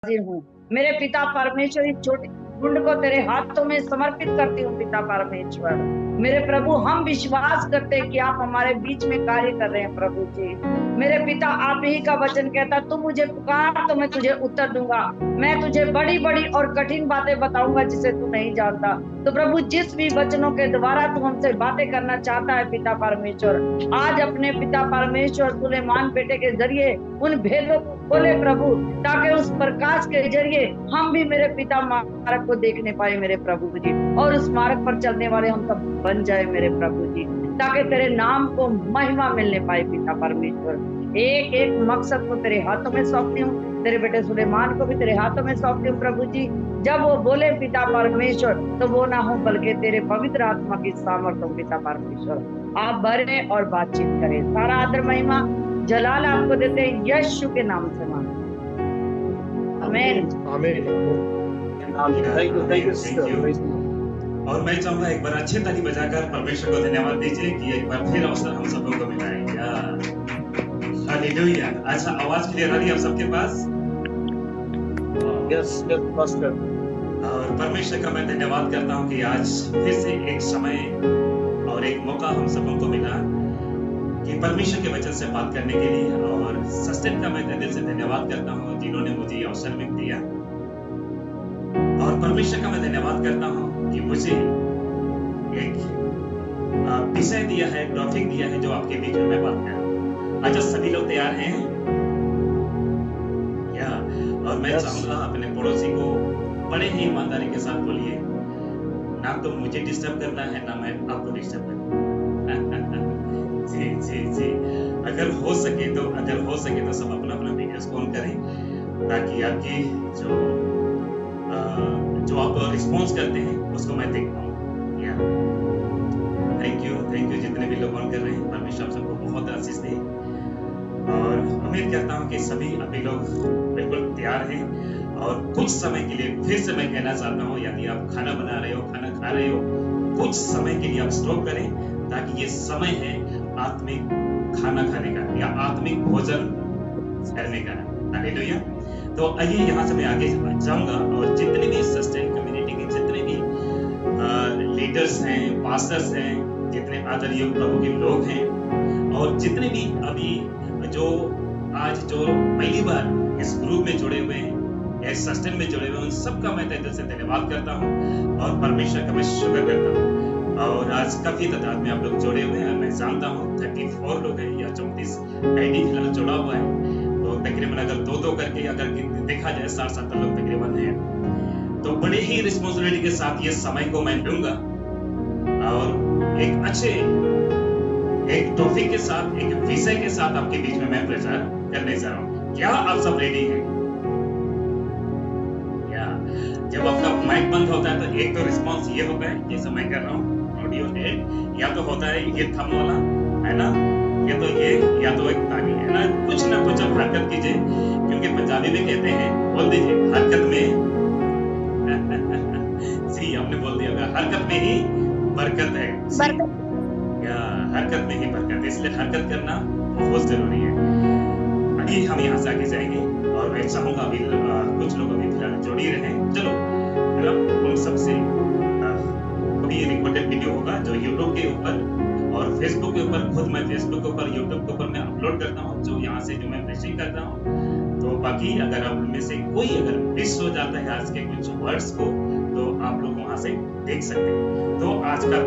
हाजिर हूँ। मेरे पिता परमेश्वर, इस छोटे कुंड को तेरे हाथों में समर्पित करती हूँ पिता परमेश्वर। मेरे प्रभु, हम विश्वास करते हैं कि आप हमारे बीच में कार्य कर रहे हैं प्रभु जी। मेरे पिता, आप ही का वचन कहता, तू मुझे पुकार तो मैं तुझे उत्तर दूंगा, मैं तुझे बड़ी बड़ी और कठिन बातें बताऊंगा जिसे तू नहीं जानता। तो प्रभु, जिस भी वचनों के द्वारा तू हमसे बातें करना चाहता है पिता परमेश्वर, आज अपने पिता परमेश्वर सुलेमान बेटे के जरिए उन भेदों को खोले प्रभु, ताकि उस प्रकाश के जरिए हम भी मेरे पिता मार्ग को देखने पाए मेरे प्रभु जी, और उस मार्ग पर चलने वाले हम सब बन जाए मेरे प्रभु जी, ताकि तेरे नाम को महिमा मिलने पाए पिता परमेश्वर। एक एक मकसद को तेरे हाथों में सौंपती हूँ, तेरे बेटे सुलेमान को भी तेरे हाथों में सौंपती हूँ प्रभु जी। जब वो बोले पिता परमेश्वर, तो वो ना हो बल्कि तेरे पवित्र आत्मा की सामर्थ हो पिता परमेश्वर। आप भरे और बातचीत करें, सारा आदर महिमा जलाल आपको देते हैं यीशु के नाम से मांगते हैं, आमीन आमीन। Thank you. और मैं चाहूंगा एक बार अच्छे ताली बजाकर परमेश्वर को धन्यवाद दीजिए कि एक बार फिर अवसर हम सबों को मिला है। हालेलुया। अच्छा, आवाज क्लियर आ रही है आप सबके पास? Yes pastor. और परमेश्वर का मैं धन्यवाद करता हूँ कि आज फिर से एक समय और एक मौका हम सबों को मिला कि परमेश्वर के वचन से बात करने के लिए, और सस्टेन का मैं दिल से धन्यवाद करता हूँ जिन्होंने मुझे अवसर में दिया। और परमेश्वर का मैं धन्यवाद करता हूँ कि मुझे एक विषय दिया है, टॉपिक दिया है जो आपके बीच में मैं बात करूँ। अच्छा, सभी लोग तैयार हैं क्या? और मैं चाहूंगा अपने पड़ोसी को बड़े ही ईमानदारी के साथ बोलिए, ना तो मुझे डिस्टर्ब करना है ना मैं आपको डिस्टर्ब करना। जी जी जी। अगर हो सके तो सब अपना अपना वीडियोस ऑन करें, ताकि आपकी जो आप रिस्पॉन्स करते हैं उसको मैं देख पाऊँ। थैंक यू जितने भी लोग ऑन कर रहे हैं। परमेश्वर आप सबको बहुत आशीष दे, और उम्मीद करता हूँ कि सभी अभी लोग बिल्कुल तैयार हैं। और कुछ समय के लिए फिर से मैं कहना चाहता हूँ, यदि आप खाना बना रहे हो, खाना खा रहे हो, कुछ समय के लिए आप स्टॉप करें, ताकि ये समय है आत्मिक खाना खाने का या आत्मिक भोजन करने का। हालेलुया। तो आइए यहाँ से मैं आगे जाऊंगा, और जितने भी सस्टेन कम्युनिटी के जितने भी लीडर्स हैं, पास्टर्स हैं, जितने आदरणीय प्रभु के लोग हैं, और जितने भी अभी जो पहली बार इस ग्रुप में जुड़े हुए हैं, इस सस्टेन में जुड़े हुए हैं, उन सबका मैं दिल से धन्यवाद करता हूँ और परमेश्वर का मैं शुक्र करता हूँ। और आज काफी तादाद में आप लोग जुड़े हुए हैं। मैं जानता हूँ 34 लोग हैं या 34 आईडी फिलहाल जुड़ा हुआ है, तो तकरीबन अगर दो करके अगर देखा जाए 60-70 लोग तकरीबन हैं। तो बड़े ही रिस्पॉन्सिबिलिटी के साथ ये समय को मैं लूंगा, और एक अच्छे एक टॉपिक के साथ, एक विषय के साथ आपके बीच में मैं प्रचार करने जा रहा हूँ। क्या आप सब रेडी हैं? या जब आपका माइक बंद होता है तो एक तो रिस्पांस ये होता है, जैसे मैं कर रहा हूँ ऑडियो हेड, या तो होता है ये थंब वाला, है ना, या तो एक ताली, है ना, कुछ ना कुछ आप हरकत कीजिए, क्योंकि पंजाबी में कहते हैं, बोल दीजिए हरकत में जी हमने बोल दिया, हरकत में ही बरकत है। या हरकत में ही बरकत है, इसलिए हरकत करना बहुत जरूरी है। अभी हम यहाँ से आगे जाएंगे, और मैं चाहूंगा अभी कुछ लोग अभी फिलहाल जोड़ ही रहे। चलो, उन सबसे अभी रिकॉर्डेड वीडियो होगा जो यूट्यूब के ऊपर और फेसबुक के ऊपर, खुद मैं फेसबुक के ऊपर, यूट्यूब के ऊपर मैं अपलोड करता हूँ, जो यहाँ से जो मैं प्रीचिंग करता हूँ। तो बाकी अगर आप में से कोई अगर मिस हो जाता है आज के कुछ वर्ड्स को, तो आप लोग वहां से देख सकते हैं। तो आज का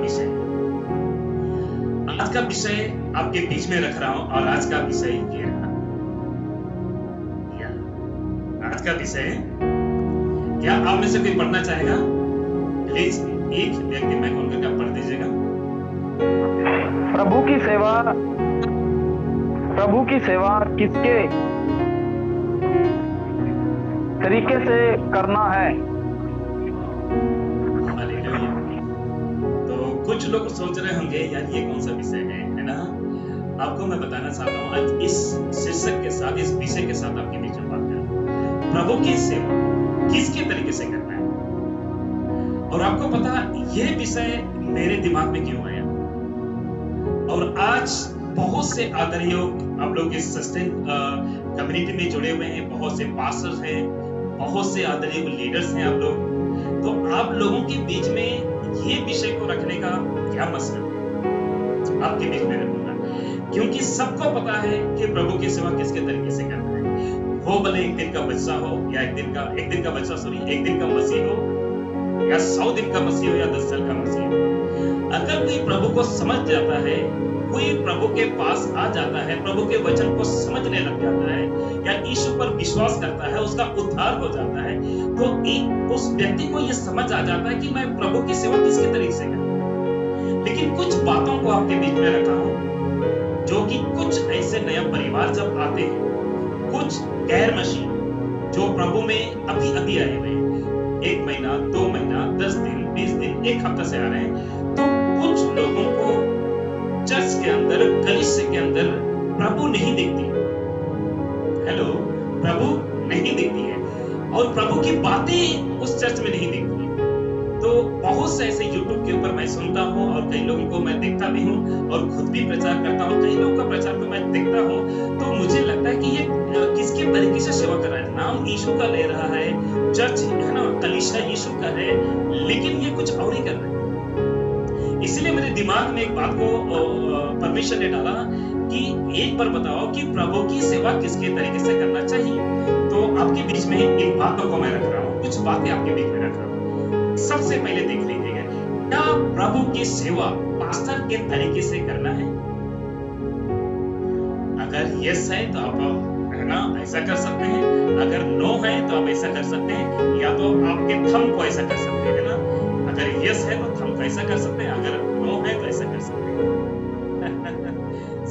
विषय आपके बीच में रख रहा हूं, और आज का विषय ये रहा। आज का विषय, क्या आप में से कोई पढ़ना चाहेगा? प्लीज एक व्यक्ति मैं कॉल करके पढ़ दीजिएगा। प्रभु की सेवा किसके तरीके से करना है? तो कुछ लोग सोच रहे होंगे यार ये कौन सा विषय है ना? आपको मैं बताना चाहता हूँ आज इस शीर्षक के साथ, इस विषय के साथ आपके बीच में बात करें, प्रभु की सेवा किसके तरीके से करना है। और आपको पता ये विषय मेरे दिमाग में क्यों आया, और आज बहुत से आदरणीय आप लोग इस सस्टेन कम्युनिटी में जुड़े हुए हैं, बहुत से पास्टर्स हैं, बहुत से आदरणीय लीडर्स हैं आप लोग, तो आप लोगों के बीच में ये विषय को रखने का क्या मकसद है? आपके बीच में रखूंगा, क्योंकि सबको पता है कि प्रभु की सेवा किसके तरीके से करना है। वो भले एक दिन का बच्चा हो या एक दिन का बच्चा एक दिन का मसीह हो या 100 दिन का मसीह हो या 10 साल का मसीह हो, अगर कोई प्रभु को समझ जाता है, कोई प्रभु के पास आ जाता है, प्रभु के वचन को समझने लग जाता है या यीशु पर विश्वास करता है, उसका उद्धार हो जाता है, तो उस व्यक्ति को यह समझ आ जाता है कि मैं प्रभु की सेवा किसके तरीके से करूं। लेकिन कुछ बातों को आपके बीच में रखा हूं, जो कि कुछ ऐसे नया परिवार जब आते हैं, कुछ गैर मसीह जो प्रभु में अभी आए हुए हैं, 1 महीना 2 महीना 10 दिन 20 दिन 1 हफ्ता से आ रहे हैं, तो कुछ लोगों को चर्च के अंदर, कलीसिया के अंदर प्रभु नहीं दिखती। हेलो, प्रभु नहीं दिखती है और प्रभु की बातें उस चर्च में नहीं दिखती है। तो बहुत से ऐसे YouTube के ऊपर मैं सुनता हूँ और कई लोगों को मैं देखता भी हूँ और खुद भी प्रचार करता हूँ, कई लोगों का प्रचार तो मैं देखता हूँ, तो मुझे लगता है कि ये किसके तरीके से सेवा कर रहा है। नाम यीशु का ले रहा है, चर्च है ना, कलीसिया यीशु का है, लेकिन ये कुछ और ही कर रहा है। इसलिए मेरे दिमाग में एक बात को परमेश्वर ने डाला कि एक बार बताओ कि प्रभु की सेवा किसके तरीके से करना चाहिए। तो आपके बीच में इन बातों को मैं रख रहा हूँ, कुछ बातें आपके बीच में रख रहा हूँ। सबसे पहले देख लीजिएगा, क्या प्रभु की सेवा पास्टर के तरीके से करना है? अगर यस है तो आप है ना ऐसा कर सकते हैं, अगर नो है तो आप ऐसा कर सकते हैं, या तो आपके थंब को ऐसा कर सकते हैं ना। अगर यस है तो थंब को ऐसा कर सकते हैं, अगर नो है तो ऐसा कर सकते हैं।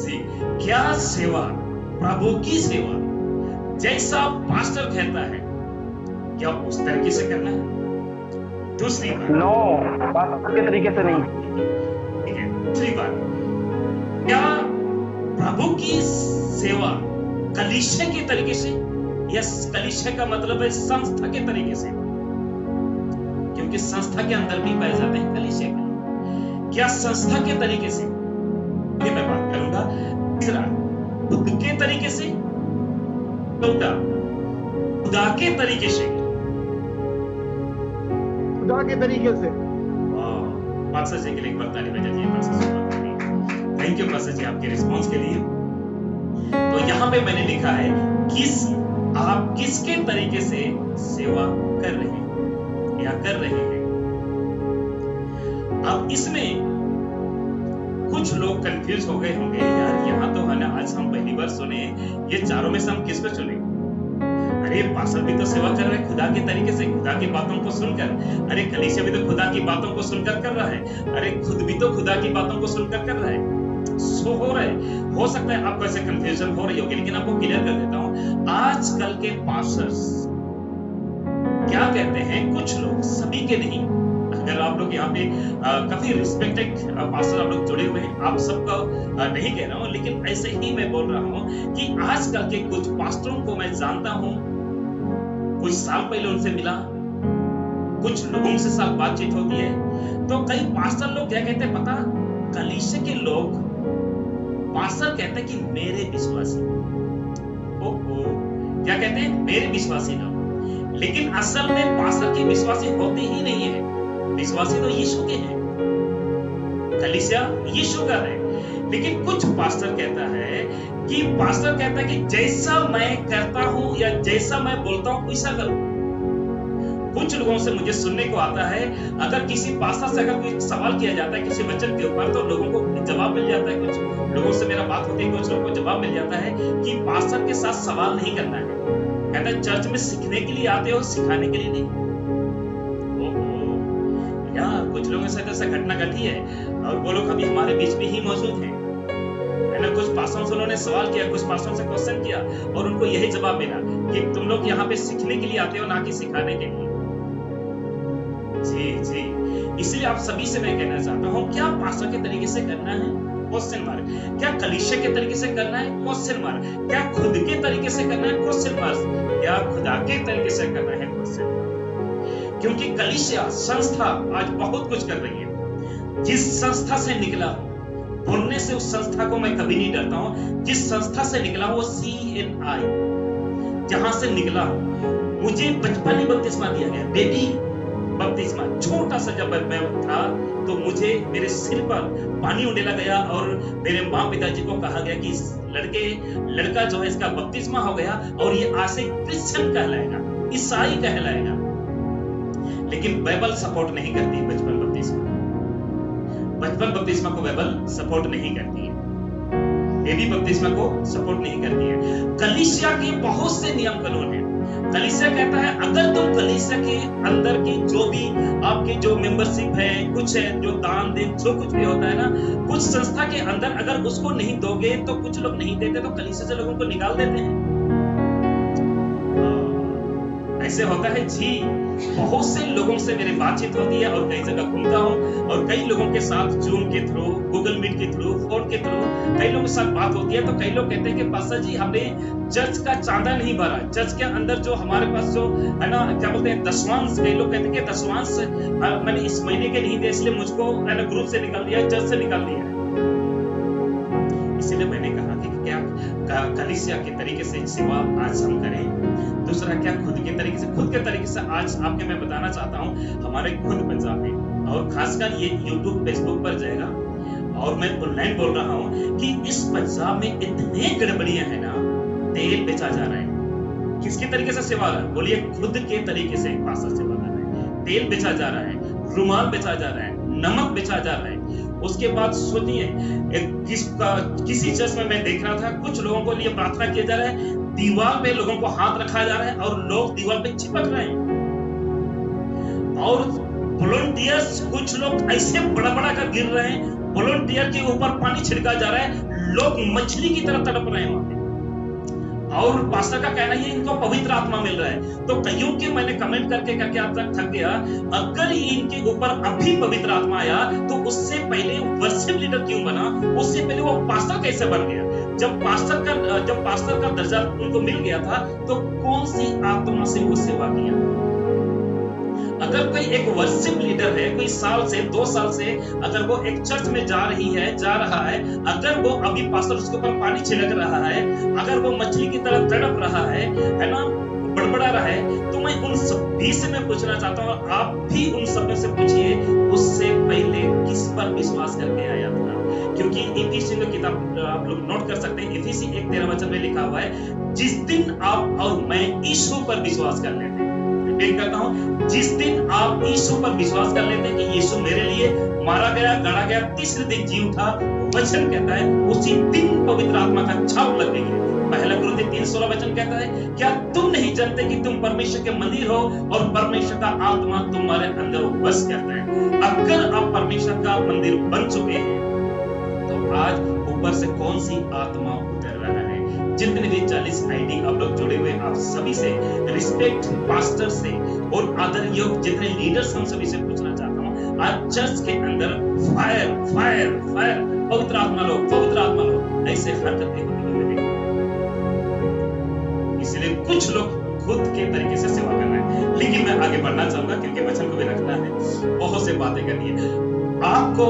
जी, क्या सेवा, प्रभु की सेवा जैसा पास्टर कहता है, क्या उस तरीके से करना है? दूसरी बात, नो, पास्टर के तरीके से नहीं। ठीक है। दूसरी बात, क्या प्रभु की सेवा कलीसिया के तरीके से, या कलीसिया का मतलब है संस्था के तरीके से, क्योंकि संस्था के अंदर भी पाए जाते हैं कलीसिया के। क्या संस्था के तरीके से, ये मैं बात करूंगा। तीसरा, खुद के तरीके से। चौथा, खुदा के तरीके से। खुदा के तरीके से। पास्टर जी के लिए एक बार ताली बजाइए। थैंक यू पास्टर जी आपके रिस्पॉन्स के लिए। तो यहाँ पे मैंने लिखा है आप किसके तरीके से सेवा कर रहे हैं या कर रहे हैं। अब इसमें कुछ लोग कंफ्यूज हो गए होंगे, यार यहाँ तो है ना, आज हम पहली बार सुने, ये चारों में से हम किसको चुने? अरे पास्टर भी तो सेवा कर रहे हैं खुदा के तरीके से, खुदा की बातों को सुनकर। अरे कलीसिया भी तो खुदा की बातों को सुनकर कर रहा है। अरे खुद भी तो खुदा की बातों को सुनकर कर रहा है। सो हो रहा है। हो सकता है आपको ऐसे कंफ्यूजन हो रही होगी, लेकिन आपको क्लियर कर देता हूं। आजकल के पास्टर्स क्या कहते हैं, कुछ लोग, सभी के नहीं, अगर आप लोग यहाँ पे काफी रिस्पेक्टेड पास्टर आप लोग जुड़े हुए हैं, आप सबका नहीं कह रहा हूँ, लेकिन ऐसे ही मैं बोल रहा हूँ कि आजकल के कुछ पास्टरों को मैं जानता हूँ, कुछ साल पहले उनसे मिला, कुछ लोगों से साथ बातचीत होती है, तो कई पास्टर लोग क्या कहते हैं पता, कलीसिया के लोग पास्टर कहते हैं कि मेरे विश्वासी, क्या कहते हैं, मेरे विश्वासी लोग, लेकिन असल में पास्टर के विश्वासी होते ही नहीं है। विश्वासी तो यीशु के हैं, कलीसिया यीशु का है। लेकिन कुछ पास्टर कहता है कि जैसा मैं करता हूं या जैसा मैं बोलता हूं वैसा करो। कुछ लोगों से मुझे सुनने को आता है, अगर किसी पास्टर से अगर कोई सवाल किया जाता है किसी वचन के ऊपर, तो लोगों को जवाब मिल जाता है। कुछ लोगों से मेरा बात होती है, कुछ लोगों को जवाब मिल जाता है कि पास्टर के साथ सवाल नहीं करना है। कहता है चर्च में सीखने के लिए आते हो, सिखाने के लिए नहीं। यार कुछ लोगों के साथ ऐसा घटना घटी है और वो लोग अभी हमारे बीच में ही मौजूद हैं। कुछ पास्टरों से उन्होंने सवाल किया, कुछ पास्टरों से क्वेश्चन किया और उनको यही जवाब मिला कि तुम लोग यहाँ पे सीखने के लिए आते हो, ना कि सिखाने के लिए। जी, इसलिए आप सभी से मैं कहना चाहता हूँ, क्या पास्टर के तरीके से करना है? Question mark. क्या कलीसिया के तरीके से करना है? Question mark. क्या खुद के तरीके से करना है? Question mark. क्या खुदा के तरीके से करना है? Question mark. क्योंकि कलीसिया संस्था आज बहुत कुछ कर रही है। जिस संस्था से निकला हूं, बोलने से उस संस्था को मैं कभी नहीं डरता हूं। जिस संस्था से निकला हूं वो CNI, जहां से निकला हूं मुझे बचपन बपतिस्मा दिया गया, बेबी बपतिस्मा। छोटा सा जब मैं था तो मुझे मेरे सिर पर पानी उंडेला गया और मेरे माँ पिताजी को कहा गया कि इस लड़का जो है इसका बपतिस्मा हो गया और ये आज से क्रिश्चियन कहलाएगा, ईसाई कहलाएगा। लेकिन बाइबल सपोर्ट नहीं करती बचपन बपतिस्मा को बाइबल सपोर्ट नहीं करती है, बेबी बपतिस्मा को सपोर्ट नहीं करती है। कलीसिया के बहुत से नियम कानून है। कलीसिया कहता है अगर तुम कलीसिया के अंदर की जो भी आपकी जो मेंबरशिप है, कुछ है जो दान देन जो कुछ भी होता है ना, कुछ संस्था के अंदर अगर उसको नहीं दोगे तो कुछ लोग नहीं देते तो कलीसिया से लोगों को निकाल देते हैं। ऐसे होता है जी। बहुत से लोगों से मेरी बातचीत होती है और कई जगह घूमता हूँ और कई लोगों के साथ जूम के थ्रू, गूगल मीट के थ्रू, फोन के थ्रू कई लोगों के साथ बात होती है तो कई लोग कहते हैं कि पास्टर जी हमने चर्च का चांदा नहीं भरा, चर्च के अंदर जो हमारे पास जो है ना क्या बोलते हैं दशवांश, कई लोग कहते हैं कि दशवांश मैंने इस महीने के नहीं दिया इसलिए मुझको है ना ग्रुप से निकाल दिया, चर्च से निकाल दिया। इसलिए मैंने कहा कि क्या कलीसिया के तरीके से सेवा आज हम करें। दूसरा क्या खुद के तरीके से आज आपके मैं बताना चाहता हूँ हमारे खुद पंजाब में और खासकर ये YouTube फेसबुक पर जाएगा और मैं ऑनलाइन बोल रहा हूँ कि इस पंजाब में इतने गड़बड़ियां है ना, तेल बेचा जा रहा है। किसके तरीके से सेवा रहा है? बोलिए खुद के तरीके से पास्टर सेवा कर रहे हैं। तेल बेचा जा रहा है, रुमाल बेचा जा रहा है, नमक बेचा जा रहा है। उसके बाद सोचिए किसी चर्च में मैं देख रहा था कुछ लोगों को लिए प्रार्थना किया जा रहा है, दीवार पे लोगों को हाथ रखा जा रहा है और लोग दीवार पे चिपक रहे हैं और वॉलंटियर्स कुछ लोग ऐसे बड़ा कर गिर रहे हैं, वॉलंटियर के ऊपर पानी छिड़का जा रहा है, लोग मछली की तरह तड़प रहे हैं वहां पे। और पास्टर का कहना है इनको पवित्र आत्मा मिल रहा है। तो कईयों के मैंने कमेंट करके अब तक थक गया, अगर इनके ऊपर अभी पवित्र आत्मा आया तो उससे पहले वर्शिप लीडर क्यों बना, उससे पहले वो पास्टर कैसे बन गया? जब पास्टर का दर्जा उनको मिल गया था तो कौन सी आत्मा से वो सेवा किया? अगर कोई एक वर्शिप लीडर है, कोई साल से 2 साल से अगर वो एक चर्च में जा रहा है, अगर वो अभी पास्टर उसके ऊपर पानी छिड़क रहा है, अगर वो मछली की तरह तड़प रहा है ना, बड़बड़ा रहा है, तो मैं उन सभी से मैं पूछना चाहता हूँ, आप भी उन सब में से पूछिए उससे पहले किस पर विश्वास करके आया था? क्योंकि इफिसियों की किताब आप लोग नोट कर सकते हैं, इफिसी 1:13 में लिखा हुआ है, जिस दिन आप और मैं यीशु पर विश्वास कर लेते हैं, करता हूं, जिस दिन आप यीशु पर विश्वास कर लेते हैं कि यीशु मेरे लिए मारा गया, गड़ा गया, तीसरे दिन जी उठा, वचन कहता है उसी दिन पवित्र आत्मा का छाप लगेगी। पहला कुरिन्थी 3:16 कहता है, क्या तुम नहीं जानते कि तुम परमेश्वर के मंदिर हो और परमेश्वर का आत्मा तुम्हारे अंदर बस करता है? अगर आप परमेश्वर का मंदिर बन चुके हैं तो आज ऊपर से कौन सी आत्मा उतर रहा है? जितने भी 40 आईडी आप लोग जुड़े हुए आप सभी से रिस्पेक्ट, पास्टर से और आदर योग जितने लीडर्स हम सभी से पूछना चाहता हूँ, आज चर्च के अंदर फायर फायर फायर पवित्र आत्मा लो ऐसे हरकतें होती हुई मिलेगी। इसलिए कुछ लोग खुद के तरीके से सेवा कर रहे हैं, लेकिन मैं आगे बढ़ना चाहूंगा क्योंकि वचन को भी रखना है, बहुत से बातें करनी है। आपको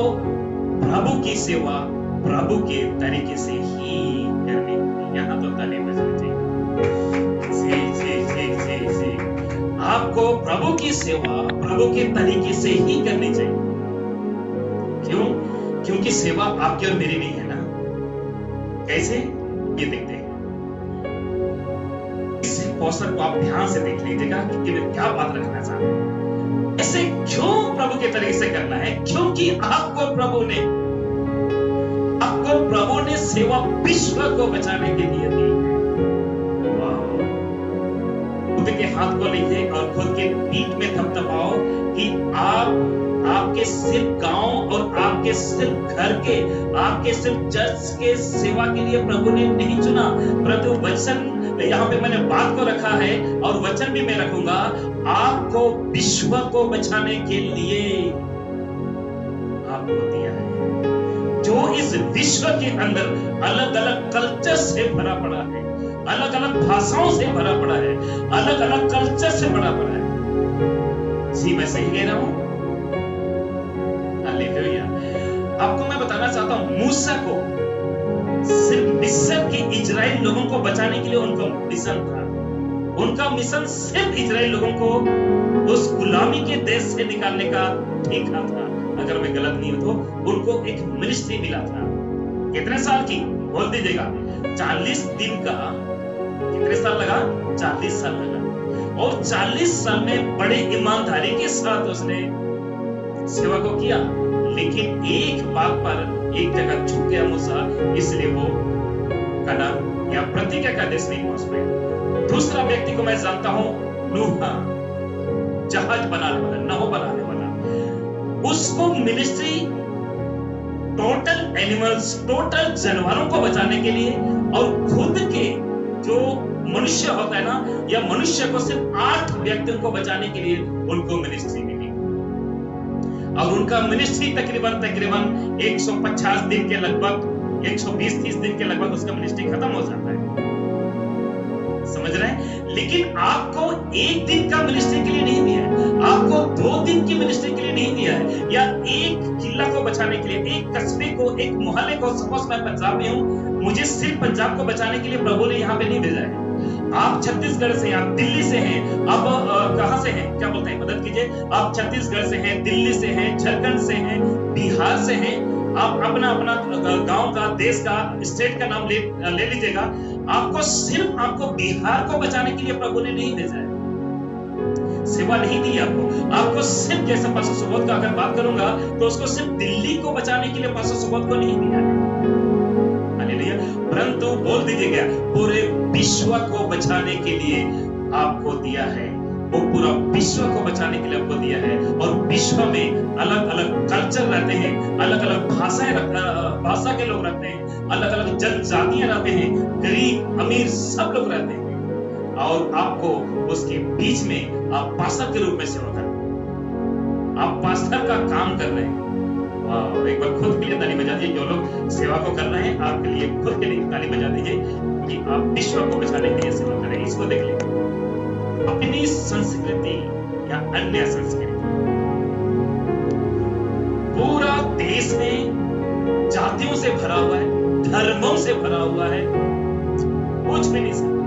प्रभु की सेवा प्रभु के तरीके से ही करनी होगी। यहाँ तो ताली बजनी चाहिए। जी। आपको प्रभु की सेवा प्रभु के तरीके से ही करनी चाहिए। क्यों? क्योंकि सेवा आपकी और मेरी नहीं है ना। कैसे? ये देखते हैं। इस पोस्टर को आप ध्यान से देख लीजिएगा कि मैं क्या बात रखना चाहता हूं। ऐसे क्यों प्रभु के तरीके से करना है? क्योंकि आपको प्रभु ने सेवा विश्व को बचाने के लिए दी है। खुद के हाथ को लीजिए और खुद के पीठ में थपथपाओ कि आपके सिर्फ गांव और आपके सिर्फ घर के, आपके सिर्फ चर्च के सेवा के लिए प्रभु ने नहीं चुना, परंतु वचन यहाँ पे मैंने बात को रखा है और वचन भी मैं रखूंगा, आपको विश्व को बचाने के लिए आपको दिया है, जो इस विश्व के अंदर अलग अलग कल्चर से भरा पड़ा है, अलग अलग भाषाओं से भरा पड़ा है, अलग अलग कल्चर से भरा पड़ा है। जी मैं सही कह रहा हूं? हालेलुया। आपको मैं बताना चाहता हूं, मूसा को सिर्फ मिस्र के इजराइल लोगों को बचाने के लिए उनको मिशन था, उनका मिशन सिर्फ इजराइल लोगों को उस गुलामी के देश से निकालने का ठीक था। अगर मैं गलत नहीं हूं तो उनको एक मिनिस्ट्री मिला था। कितने साल की बोल दीजिएगा? 40 दिन का। कितने साल लगा? 40 साल लगा। और 40 साल में बड़े ईमानदारी के साथ उसने सेवा को किया। लेकिन एक बात पर एक जगह झुक गया मूसा, इसलिए वो कनान या प्रतिज्ञा का देश नहीं पहुंच पाया। दूसरा व्यक्ति को मैं जानता हूं, नूह, जहाज बनाने वाला, नाव बनाने वाला। उसको मिनिस्ट्री टोटल एनिमल्स, टोटल जानवरों को बचाने के लिए और खुद के जो मनुष्य होता है ना, या मनुष्य को सिर्फ 8 व्यक्तियों को बचाने के लिए उनको मिनिस्ट्री मिली। और उनका मिनिस्ट्री तकरीबन 150 दिन के लगभग, 120-30 दिन के लगभग उसका मिनिस्ट्री खत्म हो जाता है। समझ रहे हैं? लेकिन आपको एक दिन का मिनिस्ट्री के लिए नहीं दिया है, आपको 2 दिन की मिनिस्ट्री के लिए नहीं दिया है, या एक किला को बचाने के लिए, एक कस्बे को, एक मोहल्ले को। सपोज मैं पंजाब में हूं, मुझे सिर्फ पंजाब को बचाने के लिए प्रभु ने यहाँ पे नहीं भेजा है। आप छत्तीसगढ़ से, आप दिल्ली से हैं, आप कहां से हैं, क्या बोलते हैं, मदद कीजिए। आप छत्तीसगढ़ से हैं, दिल्ली से हैं, झारखंड से हैं, बिहार से हैं। आप अपना अपना गांव का, देश का, स्टेट का नाम ले लीजिएगा। आपको सिर्फ आपको बिहार को बचाने के लिए प्रभु ने नहीं भेजा है, सेवा नहीं दी आपको सिर्फ, जैसे पास्टर सुबोध का अगर बात करूंगा तो उसको सिर्फ दिल्ली को बचाने के लिए पास्टर सुबोध को नहीं दिया है, हालेलुया। परंतु बोल दीजिएगा, पूरे विश्व को बचाने के लिए आपको दिया है। वो पूरा विश्व को बचाने के लिए आपको दिया है। और विश्व में अलग अलग कल्चर रहते हैं, अलग अलग भाषा के लोग रहते हैं, अलग अलग जनजातियां रहते हैं, गरीब अमीर सब लोग रहते हैं। और आपको उसके बीच में आप पास्टर के रूप में सेवा कर रहे हैं, आप पास्टर का काम कर रहे हैं। एक बार खुद के लिए ताली बजा दीजिए। जो लोग सेवा को कर रहे हैं, आपके लिए खुद के लिए ताली बजा दीजिए कि आप विश्व को बचाने के लिए सेवा करें। इसको देख लीजिए, अपनी संस्कृति या अन्य संस्कृति, पूरा देश में जातियों से भरा हुआ है, धर्मों से भरा हुआ है, कुछ भी नहीं सकता।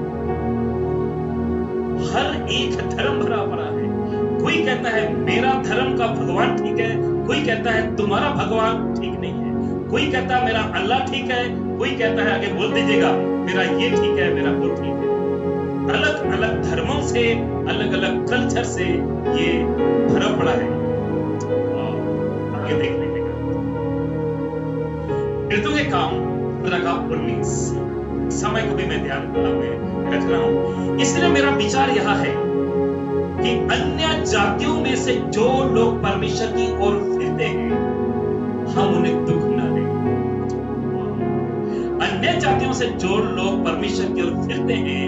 हर एक धर्म भरा पड़ा है। कोई कहता है मेरा धर्म का भगवान ठीक है, कोई कहता है तुम्हारा भगवान ठीक नहीं है, कोई कहता है मेरा अल्लाह ठीक है, कोई कहता है, आगे बोल दीजिएगा, मेरा ये ठीक है, मेरा वो ठीक है। अलग अलग धर्मों से, अलग अलग कल्चर से ये भरा पड़ा है। आगे देख लीजिएगा, कृतों के काम 15-19 समय को भी मैं ध्यान में रख रहा हूं। इसलिए मेरा विचार यह है कि अन्य जातियों में से जो लोग परमेश्वर की ओर फिरते हैं, हम उन्हें दुख ना दें। अन्य जातियों से जो लोग परमेश्वर की ओर फिरते हैं,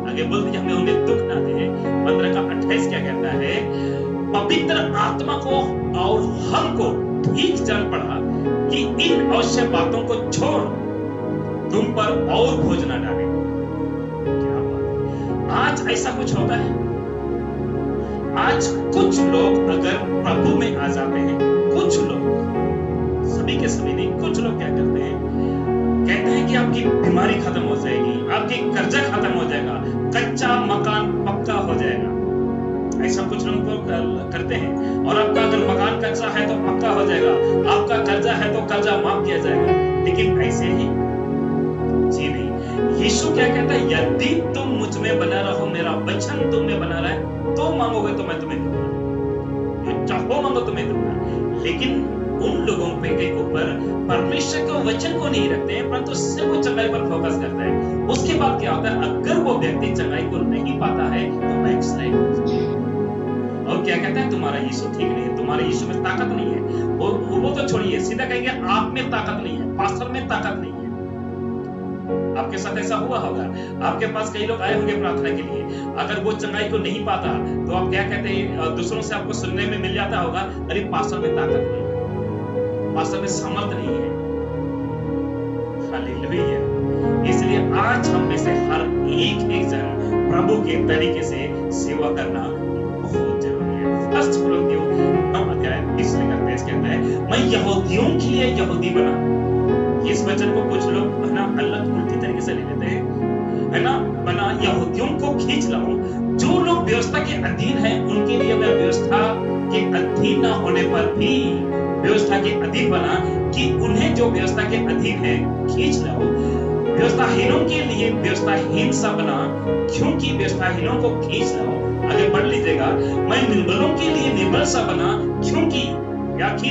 आगे बोल दीजिए, हमें उन्हें दुख ना दे। 15-28 क्या कहता है? पवित्र आत्मा को और हमको ठीक जान पड़ा कि इन अवश्य बातों को छोड़ तुम पर और बोझ न डाले। क्या बात है! आज ऐसा कुछ होता है। आज कुछ लोग अगर प्रभु में आ जाते हैं, कुछ लोग, सभी के सभी नहीं, कुछ लोग क्या करते हैं, कहते हैं कि आपकी बीमारी खत्म हो जाएगी, आपकी कर्जा खत्म हो जाएगा, कच्चा मकान पक्का हो जाएगा। ऐसा कुछ लोग करते हैं। और आपका अगर मकान कच्चा है तो पक्का हो जाएगा, आपका कर्जा है तो कर्जा माफ किया जाएगा। लेकिन ऐसे ही जी नहीं। यीशु क्या कहता है? यदि तुम मुझ में बना रहो, मेरा वचन तुम में बना रहा है, तो मांगोगे तो मैं तुम्हें दूंगा, जो चाहो मांगो तुम्हें दूंगा। लेकिन उन लोगों के ऊपर परमेश्वर के वचन को नहीं रखते हैं, परंतु सिर्फ वो चंगाई पर फोकस करता है। उसके बाद क्या होता है? अगर वो व्यक्ति चंगाई को नहीं पाता है तो बैकस्लाइड हो जाता है। और क्या कहता है? तुम्हारा यीशु ठीक नहीं है, तुम्हारे यीशु में ताकत नहीं है। वो तो छोड़िए, सीधा कहेंगे आप में ताकत नहीं है, पास्टर में ताकत नहीं है। आपके साथ ऐसा हुआ होगा, आपके पास कई लोग आए होंगे प्रार्थना के लिए, अगर वो चंगाई को नहीं पाता तो आप क्या कहते हैं? दूसरों से आपको सुनने में मिल जाता होगा, अरे पास्टर में ताकत नहीं है, पास्टर में सामर्थ नहीं है। हालेलुया। इसलिए आज हम में से हर एक जन प्रभु के तरीके से सेवा करना बहुत जरूरी है। फर्स्ट कोरिन्थियों 9:20 कहता है, मैं यहूदियों के लिए यहूदी बना। इस वचन को कुछ लोग है ना अलग उल्टी तरीके से ले लेते हैं, है ना, बना यहूदियों को खींच लाऊं, पर भी व्यवस्था के अधीन बना कि उन्हें जो व्यवस्था के अधीन है खींच लो। व्यवस्थाहीनों के लिए व्यवस्थाहीन सा बना, क्योंकि व्यवस्थाहीनों को खींच लो। आगे बढ़ लीजिएगा, मैं निर्बलों के लिए निर्बल सा बना, क्योंकि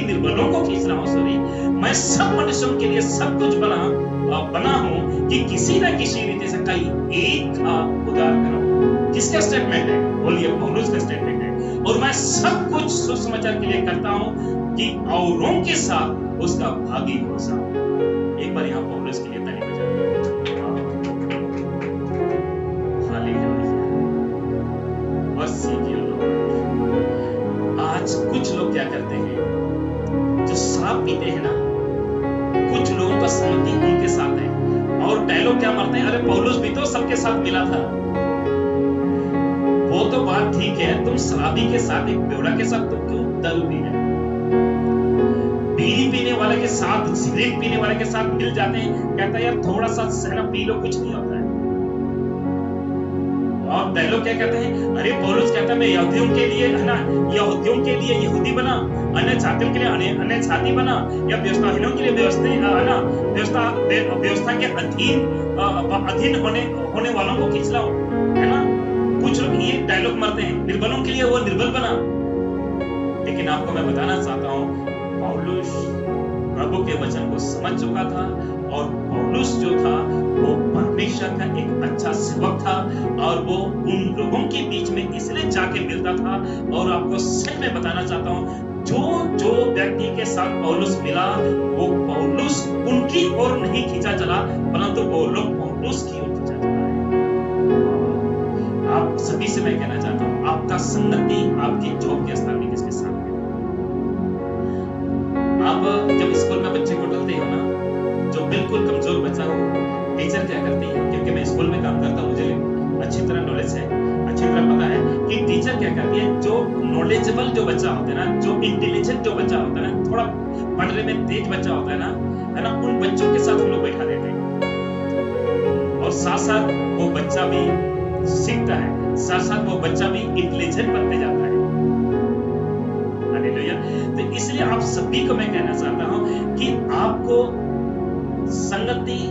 निर्बलों को खींच रहा हूं, सॉरी, मैं सब मनुष्यों के लिए सब कुछ बना हूं कि किसी न किसी रीति से कई एक का उद्धार करो। किसका स्टेटमेंट है? बोलिए, पौलुस का स्टेटमेंट है। और मैं सब कुछ सुसमाचार के लिए करता हूं कि औरों के साथ उसका भागी हो जाऊं। एक बार यहाँ पौलुस के लिए ताली बजाइए। और सीखिए लोग, आज कुछ लोग क्या करते हैं, जो शराब पीते हैं ना, कुछ लोगों का संगति उनके साथ है और डायलॉग क्या मारते हैं, अरे पौलुस भी तो सबके साथ मिला था। वो तो बात ठीक है, तुम शराबी के साथ, एक बेवड़ा के साथ तुम क्यों दारू पी रहे? बीड़ी पीने वाले के साथ, सिगरेट पीने वाले के साथ मिल जाते हैं, कहता है यार थोड़ा सा सहना पी लो, कुछ नहीं होता है। और डायलॉग क्या कहते हैं, अरे पौलुस कहता है मैं यहूदियों के लिए, है ना, यहूदियों के लिए यहूदी बना, अन्य जातियों के लिए अन्य जाति बना, या व्यवस्थाहीनों के लिए व्यवस्था के अधीन होने वालों को खींच लाओ, है ना। कुछ लोग ये डायलॉग मारते हैं, निर्बलों के लिए वो निर्बल बना। लेकिन आपको मैं बताना चाहता हूं, पौलुस प्रभु के वचन को समझ चुका था, और पौलुस जो था वो परमेश्वर का एक अच्छा सेवक था, और वो उन लोगों के बीच में इसलिए जाके मिलता था। और आपको सच में बताना चाहता हूं, जो व्यक्ति के साथ पौलुस मिला, वो पौलुस उनकी ओर नहीं खींचा चला, परंतु वो लोग पौलुस की ओर खींचा चला है। आप सभी से मैं कहना चाहता हूं, आपका संगति आपकी जॉब के स्थान में किसके साथ है? आप जब स्कूल में बच्चे को डालते हो ना, जो बिल्कुल कमजोर बच्चा हो, टीचर क्या करती है, क्योंकि मैं स्कूल में काम करता हूं, मुझे अच्छी तरह नॉलेज है, अच्छी तरह पता है कि टीचर क्या करती है, जो नॉलेजेबल जो बच्चा होता है ना, जो इंटेलिजेंट जो बच्चा होता है ना, थोड़ा पढ़ने में तेज बच्चा होता है ना, उन बच्चों के साथ हम लोग बैठा देते हैं, और साथ साथ वो बच्चा भी सीखता है, साथ साथ वो बच्चा भी इंटेलिजेंट बनते जाता है। हालेलुया। तो इसलिए आप सभी को मैं कहना चाहता हूं कि आपको संगति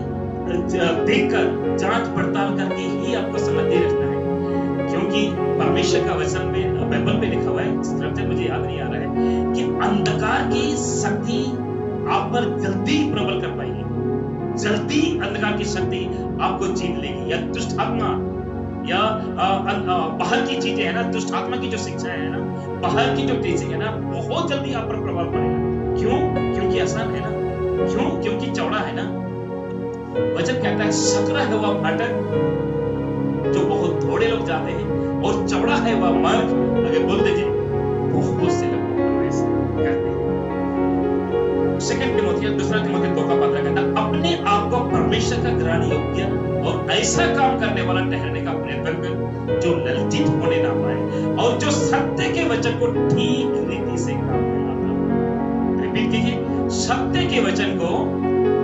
देखकर, जांच पड़ताल करके ही आपको संगति रखना है, क्योंकि परमेश्वर का वचन में, बाइबल में लिखा हुआ है, स्क्रिप्चर मुझे याद नहीं आ रहा है, कि अंधकार की शक्ति आप पर जल्दी प्रबल कर पाएगी, जल्दी अंधकार की शक्ति आपको जीत लेगी, या दुष्ट आत्मा, या बाहर की चीजें है ना, दुष्ट आत्मा की जो शिक्षा है ना, बाहर की जो टीचिंग है ना, बहुत जल्दी आप पर प्रभाव पड़ेगा। क्यों? क्योंकि आसान है ना। क्यों? क्योंकि चौड़ा है ना। वचन कहता है सकरा है वह फाटक जो बहुत थोड़े लोग जाते हैं, और चौड़ा है वह मार्ग, अगर बोल दीजिए, बहुत से लोग प्रवेश करते हैं। सेकंड तिमोथी, दूसरा तिमोथी 2:15 कहता है, अपने आप को परमेश्वर का ग्रहण योग्य और ऐसा काम करने वाला ठहरने का प्रयत्न कर, जो लज्जित होने ना पाए, और जो सत्य के वचन को ठीक रीति से काम में लाता हो। रिपीट कीजिए, सत्य के वचन को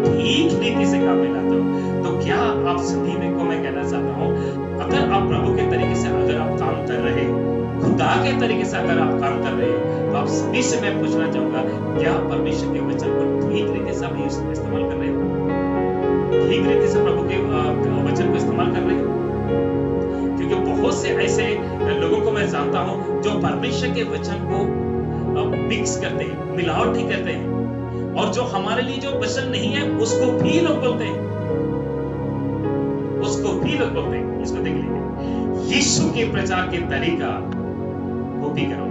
ठीक रीति से काम में लाता हो। तो क्या आप सभी में को मैं कहना चाहता हूं, अगर आप प्रभु के तरीके से अगर आप काम कर रहे हो, खुदा के तरीके से अगर आप काम कर रहे हो, तो आप सभी से मैं पूछना चाहूंगा, क्या परमेश्वर के वचन को ठीक रीति से आप इस्तेमाल कर रहे हो? ठीक रीति से प्रभु के वचन को इस्तेमाल कर रहे हो? क्योंकि बहुत से ऐसे लोगों को मैं जानता हूं जो परमेश्वर के वचन को मिक्स करते हैं, मिलावटी करते हैं, और जो हमारे लिए जो वचन नहीं है उसको भी लोग बोलते हैं, उसको भी लोग बोलते हैं। इसको देख लीजिए, यीशु के प्रचार के तरीका कॉपी करो।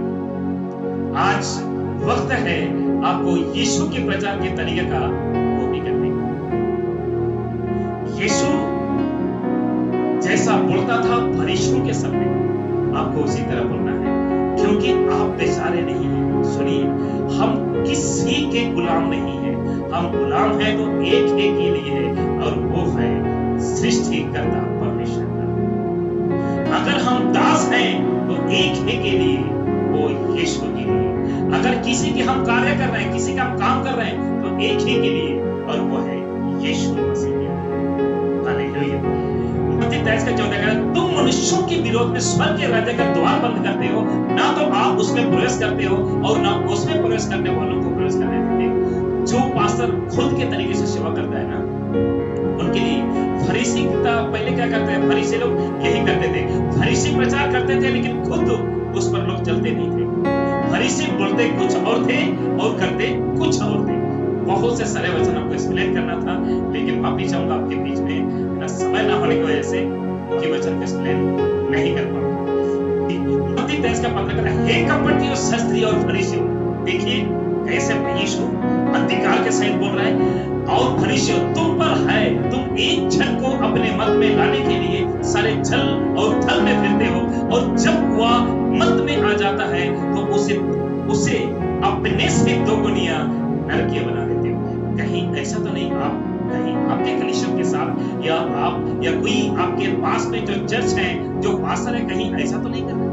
आज वक्त है आपको यीशु के प्रचार के तरीके का कॉपी करने का। यीशु जैसा बोलता था फरीसियों के सामने, आपको उसी तरह बोलना है, क्योंकि आप बेचारे नहीं हैं। सुनिए, हम किसी के गुलाम नहीं है, हम गुलाम हैं तो एक ही के लिए है, और वो है सृष्टिकर्ता परमेश्वर का। अगर हम दास हैं तो एक ही के लिए, वो यीशु के लिए। अगर किसी के हम कार्य कर रहे हैं, किसी का हम काम कर रहे हैं, तो एक ही के लिए, और वो है यीशु मसीह के लिए। हालेलुया। मत्ती 23:14 तुम मनुष्यों के विरोध में स्वर्ग के राज्य का द्वार बंद करते हो, ना तो आप आप उसमें प्रवेश करते हो और ना उसमें प्रवेश करने वालों को प्रवेश करने देते। जो पास्टर खुद के तरीके से सेवा करता है ना, उनके लिए फरीसी पहले क्या करते हैं, फरीसी लोग यही करते थे, फरीसी प्रचार करते थे लेकिन खुद उस पर लोग चलते नहीं थे। फरीसी बोलते कुछ और थे और करते कुछ और थे। बहुत से सारे वचन आपको एक्सप्लेन करना था, लेकिन माफी चाहूंगा आपके बीच में ना समय ना होने की वजह से उनके वचन को एक्सप्लेन नहीं कर पाऊंगा। मत्ती 23 का 15 कहता है, हे कपटियों, शास्त्री और फरीसियों, देखिए कैसे यीशु अधिकार के सहित बोल रहा है, और फरीसियों तुम पर है, तुम एक जन को अपने मत में लाने के लिए सारे छल और थल में फिरते हो, और जब वह मत में आ जाता है तो उसे अपने से दोगुनिया नरकीय बना देते हो। कहीं ऐसा तो नहीं आप कहीं आपके कलीसियों के साथ या आप या कोई आपके पास में जो चर्च है, जो पास्टर है, कहीं ऐसा तो नहीं कर रहे?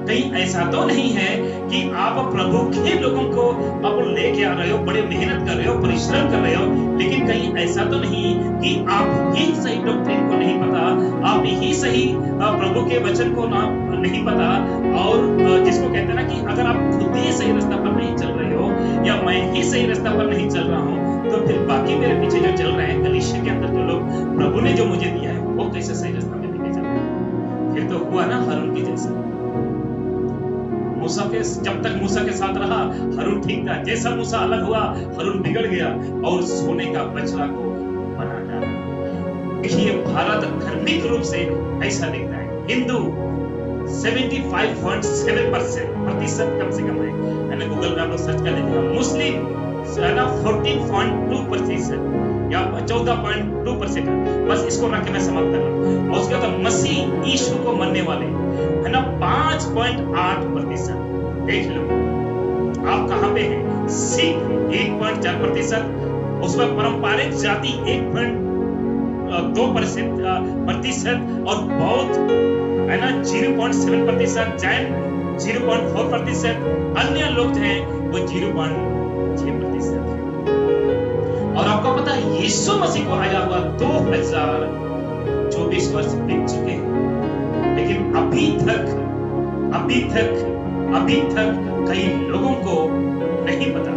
कहीं ऐसा तो नहीं है कि आप प्रभु के लोगों को आप लेके आ रहे हो, बड़े मेहनत कर रहे हो, परिश्रम कर रहे हो, लेकिन कहीं ऐसा तो नहीं कि आप ही सही डॉक्ट्रिन को नहीं पता, आप ही सही प्रभु के वचन को ना नहीं पता, और जिसको कहते हैं ना कि अगर आप खुद ही सही रास्ता पर नहीं चल रहे हो या मैं ही सही रास्ता पर नहीं चल रहा हूँ, तो फिर बाकी मेरे पीछे जो चल रहे हैं कलीसिया के अंदर जो लोग प्रभु ने जो मुझे दिया है वो कैसे सही रास्ता में लेके चल रहे हैं? फिर तो हुआ ना हारून की जैसा। मूसा के जब तक मूसा के साथ रहा हारून ठीक था, जैसा मूसा अलग हुआ हारून बिगड़ गया और सोने का बछड़ा को बना डाला। देखिए भारत धार्मिक रूप से ऐसा दिखता है, हिंदू 75.7% कम से कम है ना, गूगल में आप लोग सर्च कर लीजिएगा। मुस्लिम 14.2% या 14.2%, बस इसको रख के मैं समाप्त कर रहा हूँ। और उसके बाद मसीह यीशु को मानने वाले है ना 5.8%। देख लो आप कहाँ पे हैं। सिख 1.4%, उसमें पारंपरिक जाति 1.2% और बौद्ध है ना 0.7%, जैन 0.4%, अन्य लोग हैं वो 0.6%। और आपको पता है यीशु मसीह को आया हुआ 2024 वर्ष बीत चुके हैं, लेकिन अभी तक कई लोगों को नहीं पता